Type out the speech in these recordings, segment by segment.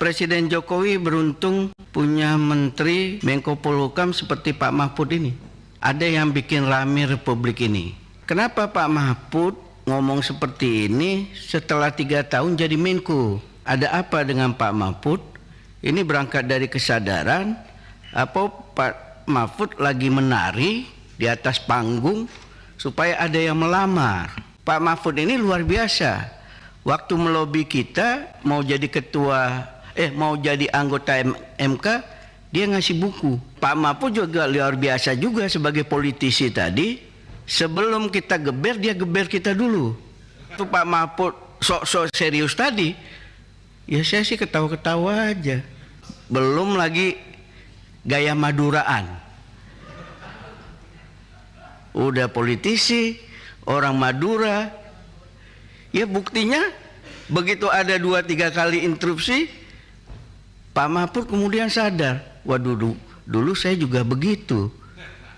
Presiden Jokowi beruntung punya Menteri Menko Polhukam seperti Pak Mahfud ini. Ada yang bikin rame Republik ini. Kenapa Pak Mahfud ngomong seperti ini setelah 3 tahun jadi Menko? Ada apa dengan Pak Mahfud? Ini berangkat dari kesadaran apa Pak Mahfud lagi menari di atas panggung supaya ada yang melamar. Pak Mahfud ini luar biasa. Waktu melobi kita mau jadi mau jadi anggota MK, dia ngasih buku. Pak Mahfud juga luar biasa juga sebagai politisi tadi. Sebelum kita geber, dia geber kita dulu. Itu Pak Mahfud sok-sok serius tadi, ya saya sih ketawa-ketawa aja. Belum lagi gaya Maduraan. Udah politisi, orang Madura. Ya buktinya begitu ada 2-3 kali interupsi, Pak Mahfud kemudian sadar, waduh dulu saya juga begitu.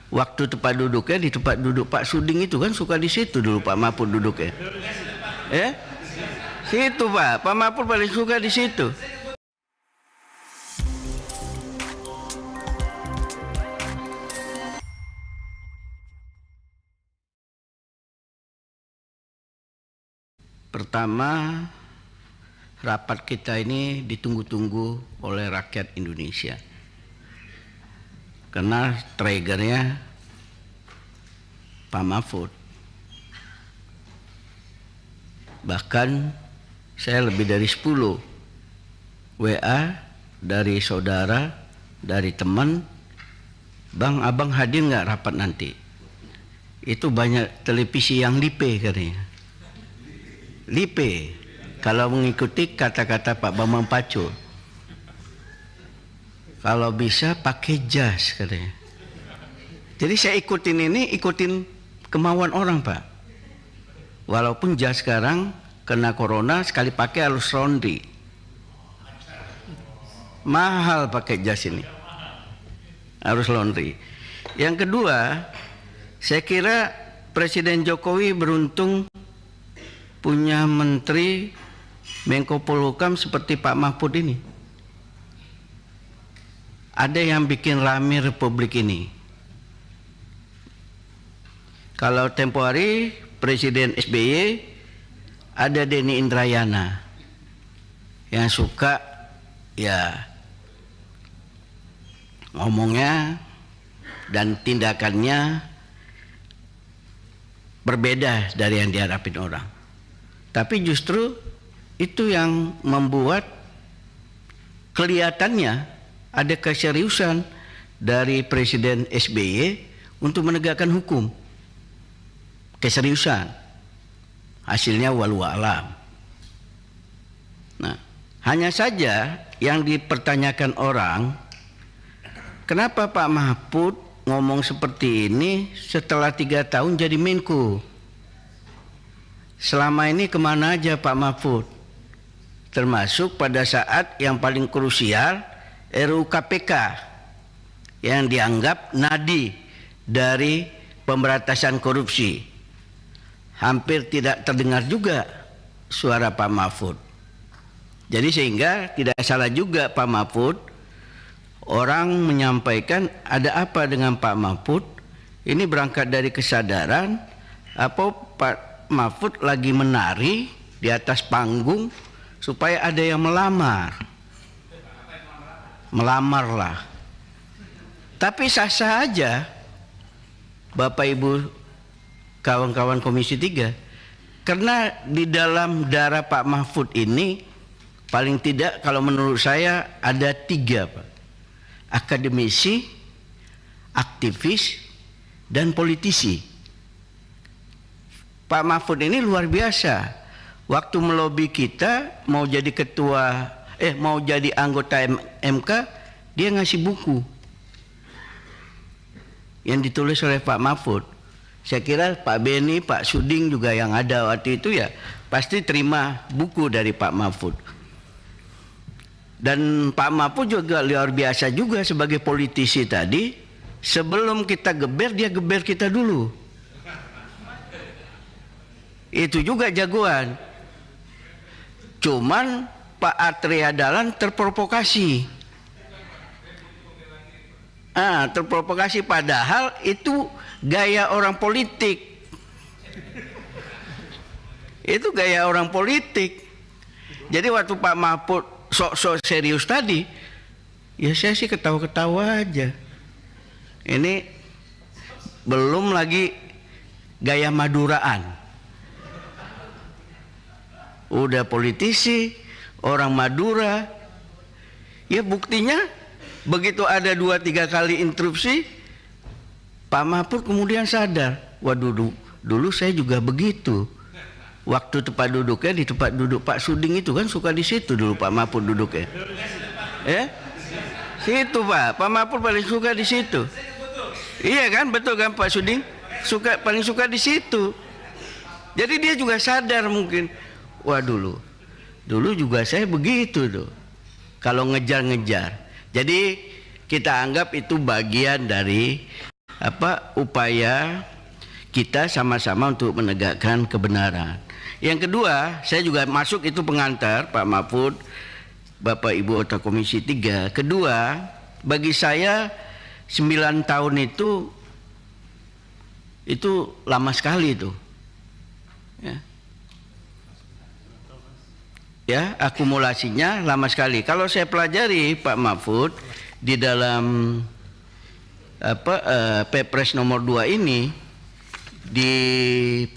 Waktu tempat duduknya di tempat duduk Pak Suding itu kan suka di situ dulu Pak Mahfud duduknya. Situ Pak Mahfud paling suka di situ. Pertama, rapat kita ini ditunggu-tunggu oleh rakyat Indonesia. Karena triggernya Pak Mahfud. Bahkan saya lebih dari 10 WA dari saudara, dari teman, Bang, abang hadir nggak rapat nanti? Itu banyak televisi yang lipe katanya. Lipe kalau mengikuti kata-kata Pak Bambang Pacul. Kalau bisa pakai jas katanya. Jadi saya ikutin kemauan orang Pak. Walaupun jas sekarang kena corona sekali pakai harus laundry. Mahal pakai jas ini. Harus laundry. Yang kedua, saya kira Presiden Jokowi beruntung punya Menteri Menko Polhukam seperti Pak Mahfud ini. Ada yang bikin rame Republik ini. Kalau tempo hari Presiden SBY ada Denny Indrayana yang suka ya ngomongnya dan tindakannya berbeda dari yang diharapin orang. Tapi justru itu yang membuat kelihatannya ada keseriusan dari Presiden SBY untuk menegakkan hukum. Keseriusan. Hasilnya walau alam. Nah, hanya saja yang dipertanyakan orang, kenapa Pak Mahfud ngomong seperti ini setelah 3 tahun jadi Menko? Selama ini kemana aja Pak Mahfud? Termasuk pada saat yang paling krusial RUU KPK yang dianggap nadi dari pemberantasan korupsi. Hampir tidak terdengar juga suara Pak Mahfud. Jadi sehingga tidak salah juga Pak Mahfud. Orang menyampaikan ada apa dengan Pak Mahfud? Ini berangkat dari kesadaran apa Pak Mahfud lagi menari di atas panggung supaya ada yang melamar. Melamarlah. Tapi sah-sah aja Bapak Ibu kawan-kawan Komisi 3. Karena di dalam darah Pak Mahfud ini paling tidak kalau menurut saya ada 3 Pak. Akademisi, aktivis, dan politisi. Pak Mahfud ini luar biasa. Waktu melobi kita mau jadi mau jadi anggota MK, dia ngasih buku yang ditulis oleh Pak Mahfud. Saya kira Pak Beni, Pak Suding juga yang ada waktu itu ya pasti terima buku dari Pak Mahfud. Dan Pak Mahfud juga luar biasa juga sebagai politisi tadi. Sebelum kita geber, dia geber kita dulu. Itu juga jagoan. Cuman Pak Atria Dahlan terprovokasi. Terprovokasi padahal itu gaya orang politik. Itu gaya orang politik. Jadi waktu Pak Mahfud sok-sok serius tadi, ya saya sih ketawa-ketawa aja. Ini belum lagi gaya Maduraan. Udah politisi, orang Madura. Ya buktinya begitu ada 2-3 kali interupsi, Pak Mahfud kemudian sadar, waduh dulu saya juga begitu. Waktu tempat duduknya di tempat duduk Pak Suding itu kan suka di situ dulu Pak Mahfud duduknya. Situ Pak Mahfud paling suka di situ. Iya kan, betul kan Pak Suding? Paling suka di situ. Jadi dia juga sadar mungkin, wah dulu juga saya begitu tuh. Kalau ngejar-ngejar. Jadi kita anggap itu bagian dari upaya kita sama-sama untuk menegakkan kebenaran. Yang kedua, saya juga masuk itu pengantar Pak Mahfud, Bapak Ibu anggota Komisi 3. Kedua, bagi saya 9 tahun itu lama sekali itu. Ya, akumulasinya lama sekali. Kalau saya pelajari Pak Mahfud di dalam Perpres nomor 2 ini, di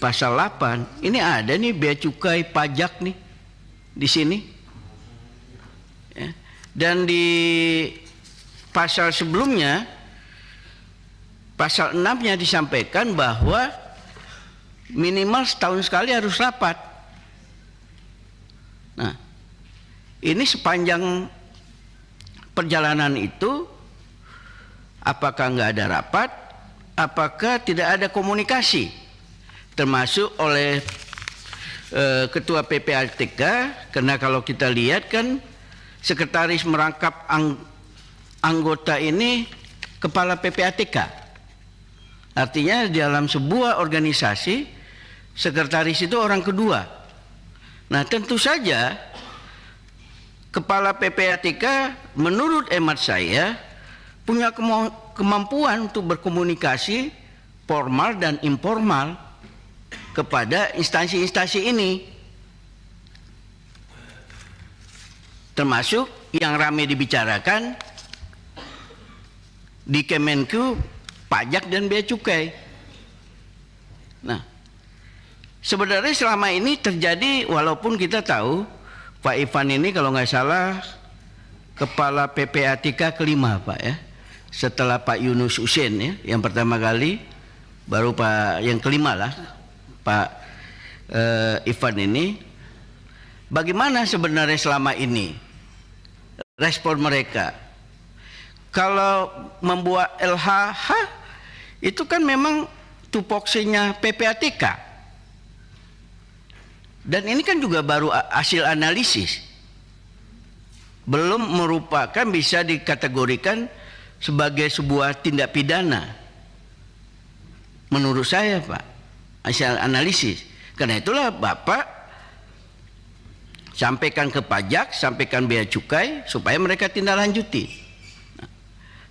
pasal 8 ini ada nih bea cukai pajak nih di sini. Ya. Dan di pasal sebelumnya, pasal 6-nya disampaikan bahwa minimal setahun sekali harus rapat. Nah, ini sepanjang perjalanan itu apakah nggak ada rapat, apakah tidak ada komunikasi, termasuk oleh Ketua PPATK, karena kalau kita lihat kan sekretaris merangkap anggota ini kepala PPATK. Artinya dalam sebuah organisasi sekretaris itu orang kedua. Nah tentu saja kepala PPATK menurut hemat saya punya kemampuan untuk berkomunikasi formal dan informal kepada instansi-instansi ini, termasuk yang ramai dibicarakan di Kemenku, pajak dan bea cukai. Nah, sebenarnya selama ini terjadi, walaupun kita tahu Pak Ivan ini kalau nggak salah kepala PPATK kelima Pak ya. Setelah Pak Yunus Husin ya, yang pertama kali, baru Pak yang kelima lah Pak Ivan ini. Bagaimana sebenarnya selama ini respon mereka? Kalau membuat LHH itu kan memang tupoksinya PPATK, dan ini kan juga baru hasil analisis, belum merupakan bisa dikategorikan sebagai sebuah tindak pidana menurut saya Pak, hasil analisis. Karena itulah Bapak sampaikan ke pajak, sampaikan bea cukai supaya mereka tindak lanjuti. Nah,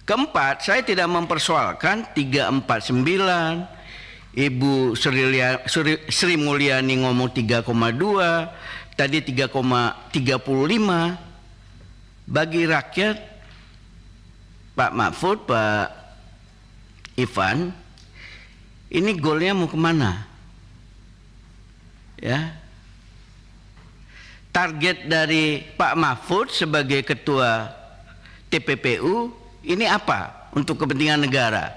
keempat, saya tidak mempersoalkan 349, Ibu Sri Mulyani ngomong 3,2, tadi 3,35. Bagi rakyat Pak Mahfud, Pak Ivan, ini goalnya mau kemana? Ya, target dari Pak Mahfud sebagai ketua TPPU ini apa untuk kepentingan negara?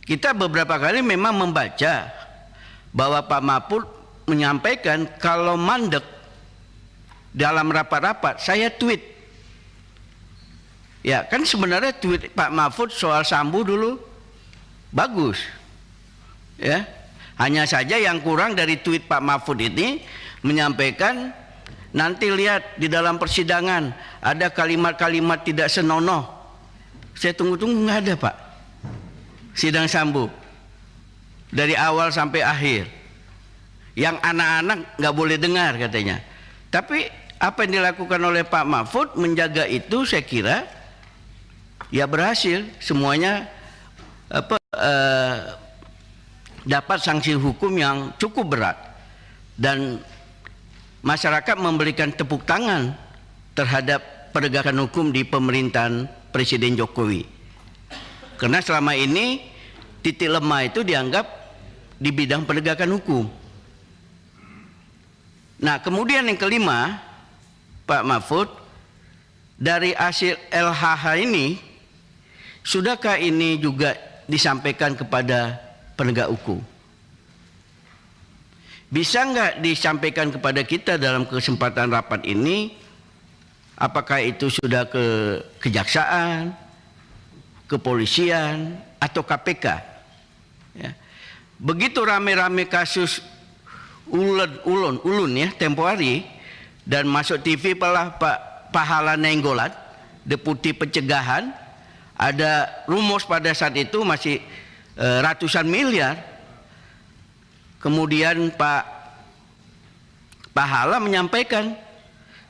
Kita beberapa kali memang membaca bahwa Pak Mahfud menyampaikan kalau mandek dalam rapat-rapat, saya tweet. Ya kan sebenarnya tweet Pak Mahfud soal Sambo dulu bagus. Ya, hanya saja yang kurang dari tweet Pak Mahfud ini menyampaikan, nanti lihat di dalam persidangan ada kalimat-kalimat tidak senonoh. Saya tunggu-tunggu nggak ada Pak. Sidang Sambo dari awal sampai akhir. Yang anak-anak nggak boleh dengar katanya. Tapi apa yang dilakukan oleh Pak Mahfud menjaga itu, saya kira ya berhasil. Semuanya dapat sanksi hukum yang cukup berat, dan masyarakat memberikan tepuk tangan terhadap penegakan hukum di pemerintahan Presiden Jokowi. Karena selama ini titik lemah itu dianggap di bidang penegakan hukum. Nah, kemudian yang kelima, Pak Mahfud, dari hasil LHH ini, sudahkah ini juga disampaikan kepada penegak hukum? Bisa nggak disampaikan kepada kita dalam kesempatan rapat ini? Apakah itu sudah ke kejaksaan, kepolisian, atau KPK? Ya. Begitu rame-rame kasus ulun ya tempo hari, dan masuk TV pelah Pak Pahala Nainggolan, Deputi Pencegahan, ada rumus pada saat itu masih ratusan miliar. Kemudian Pak Pahala menyampaikan,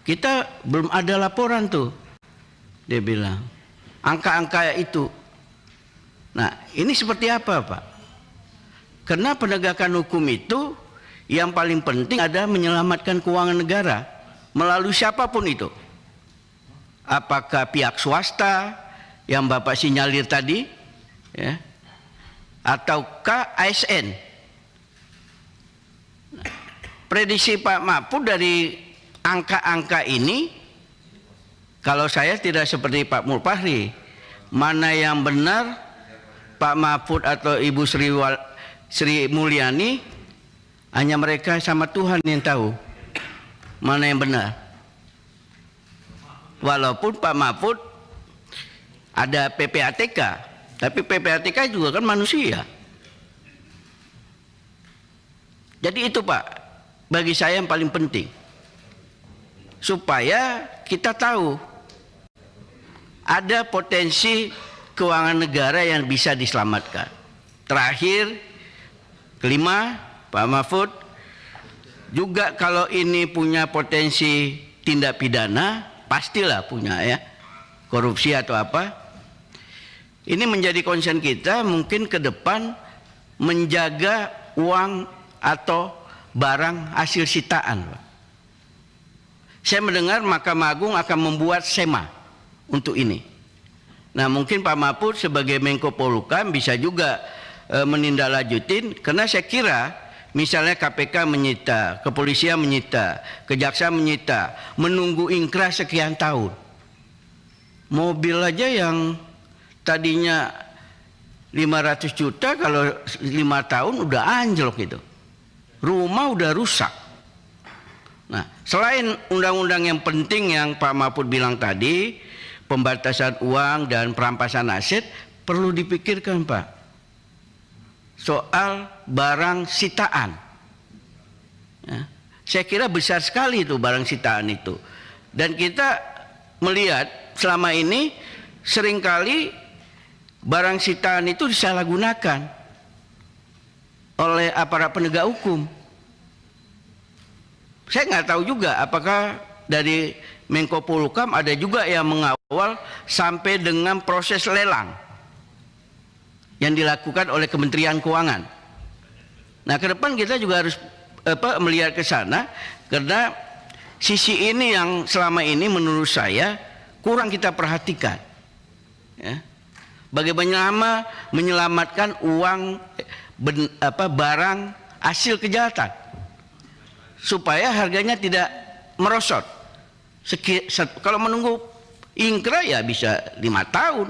kita belum ada laporan tuh, dia bilang, angka-angka itu. Nah, ini seperti apa, Pak? Karena penegakan hukum itu yang paling penting ada menyelamatkan keuangan negara melalui siapapun itu. Apakah pihak swasta yang Bapak sinyalir tadi, ya, ataukah ASN? Prediksi Pak Mahfud dari angka-angka ini, kalau saya tidak seperti Pak Mulfahri, mana yang benar Pak Mahfud atau Ibu Sri Mulyani, hanya mereka sama Tuhan yang tahu mana yang benar. Walaupun Pak Mahfud ada PPATK, tapi PPATK juga kan manusia. Jadi itu Pak, bagi saya yang paling penting, supaya kita tahu ada potensi keuangan negara yang bisa diselamatkan. Terakhir, kelima, Pak Mahfud, juga kalau ini punya potensi tindak pidana, pastilah punya ya, korupsi atau apa. Ini menjadi concern kita mungkin ke depan, menjaga uang atau barang hasil sitaan. Saya mendengar Mahkamah Agung akan membuat SEMA untuk ini. Nah, mungkin Pak Mahfud sebagai Menko Polhukam bisa juga menindaklanjutin, karena saya kira misalnya KPK menyita, kepolisian menyita, kejaksaan menyita, menunggu ingkrah sekian tahun. Mobil aja yang tadinya 500 juta kalau 5 tahun udah anjlok gitu. Rumah udah rusak. Nah, selain undang-undang yang penting yang Pak Mahfud bilang tadi, pembatasan uang dan perampasan aset, perlu dipikirkan Pak, soal barang sitaan. Ya, saya kira besar sekali itu barang sitaan itu. Dan kita melihat selama ini seringkali barang sitaan itu disalahgunakan oleh aparat penegak hukum. Saya nggak tahu juga apakah dari Menko Polhukam ada juga yang mengawal sampai dengan proses lelang yang dilakukan oleh Kementerian Keuangan. Nah, ke depan kita juga harus melihat ke sana, karena sisi ini yang selama ini menurut saya kurang kita perhatikan. Ya. Bagaimana menyelamatkan uang barang hasil kejahatan supaya harganya tidak merosot. Kalau menunggu ingkrah ya bisa 5 tahun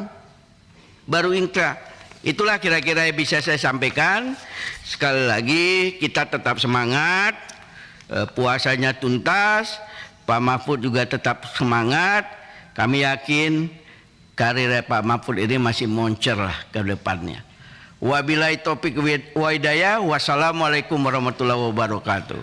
baru ingkrah. Itulah kira-kira yang bisa saya sampaikan. Sekali lagi kita tetap semangat, puasanya tuntas, Pak Mahfud juga tetap semangat. Kami yakin karir Pak Mahfud ini masih moncer lah ke depannya. Wabillahi taufiq wa hidayah. Wassalamualaikum warahmatullahi wabarakatuh.